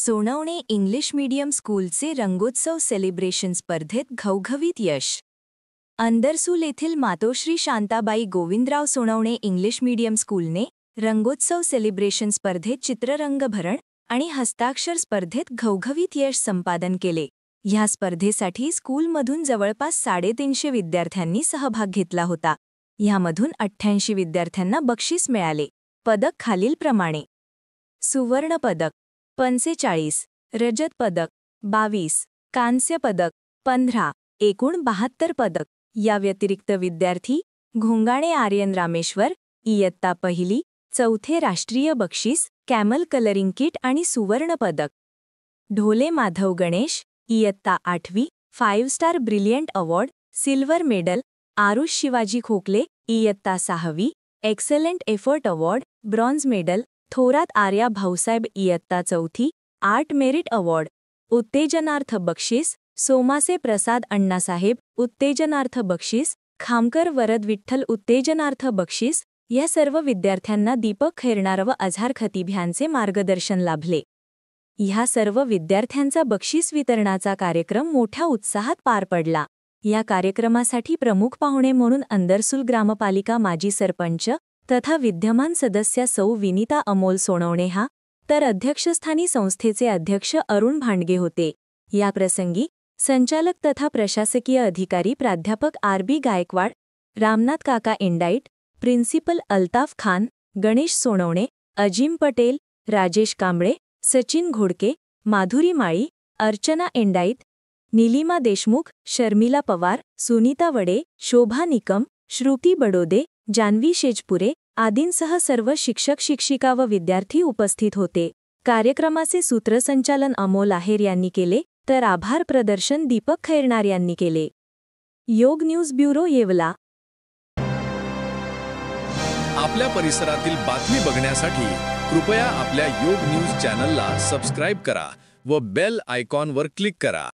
Sonawane English medium स्कूलचे रंगोत्सव celebration स्पर्धेत घवघवीत यश. अंदरसूल येथील मातोश्री शांताबाई गोविंदराव सोनवणे इंग्लिश मीडियम स्कूलने रंगोत्सव सेलिब्रेशन स्पर्धेत चित्ररंगभरण आणि हस्ताक्षर स्पर्धेत घवघवीत यश संपादन केले. ह्या स्पर्धेसाठी स्कूलमधून जवळपास 350 विद्यार्थ्यांनी सहभाग घेतला होता. ह्यामधून 88 विद्यार्थ्यांना बक्षीस मिळाले. पदक खालीलप्रमाणे: सुवर्ण पदक 45, रजत पदक 22, कांस्य पदक 15, एकूण 72 पदक. या व्यतिरिक्त विद्यार्थी घोंगाणे आर्यन रामेश्वर, इयत्ता पहिली, चौथे राष्ट्रीय बक्षीस, कॅमल कलरिंग किट आणि सुवर्ण पदक. ढोले माधव गणेश, इयत्ता 8वी, 5 star brilliant award, silver medal. Aarush Shivaji Khokale, इयत्ता 6वी, excellent effort award, bronze medal. Thorat Arya Bhausaheb, इयत्ता 4थी, आर्ट मेरिट अवॉर्ड. उत्तेजनार्थ बक्षीस, सोमासे प्रसाद अण्णासाहेब, उत्तेजनार्थ बक्षीस, खामकर वरद विठ्ठल, उत्तेजनार्थ बक्षीस. या सर्व विद्यार्थ्यांना दीपक खैरनार व अझार खतीब ह्यांचे मार्गदर्शन लाभले. ह्या सर्व विद्यार्थ्यांचा बक्षीस वितरणाचा कार्यक्रम मोठ्या उत्साहात पार पडला. या कार्यक्रमासाठी प्रमुख पाहुणे म्हणून अंदरसूल ग्रामपालिका माजी सरपंच तथा विद्यमान सदस्या सौ विनीता अमोल सोनवणे हा, तर अध्यक्षस्थानी संस्थेचे अध्यक्ष अरुण भांडगे होते. या प्रसंगी संचालक तथा प्रशासकीय अधिकारी प्राध्यापक आर.बी. गायकवाड, रामनाथ काका इंडाईट, प्रिन्सिपल अल्ताफ खान, गणेश सोनवणे, अजिम पटेल, राजेश कांबळे, सचिन घोडके, माधुरी माळी, अर्चना इंडाईत, नीलिमा देशमुख, शर्मिला पवार, सुनीता वडे, शोभा निकम, श्रुती बडोदे, जान्हवी शेजपुरे आदींसह सर्व शिक्षक शिक्षिका व विद्यार्थी उपस्थित होते. कार्यक्रमाचे सूत्रसंचालन अमोल आहेर यांनी केले, तर आभार प्रदर्शन दीपक खैरनार यांनी केले. योग न्यूज ब्युरो येवला. आपल्या परिसरातील बातमी बघण्यासाठी कृपया आपल्या योग न्यूज चॅनलला सबस्क्राईब करा व बेल आयकॉनवर क्लिक करा.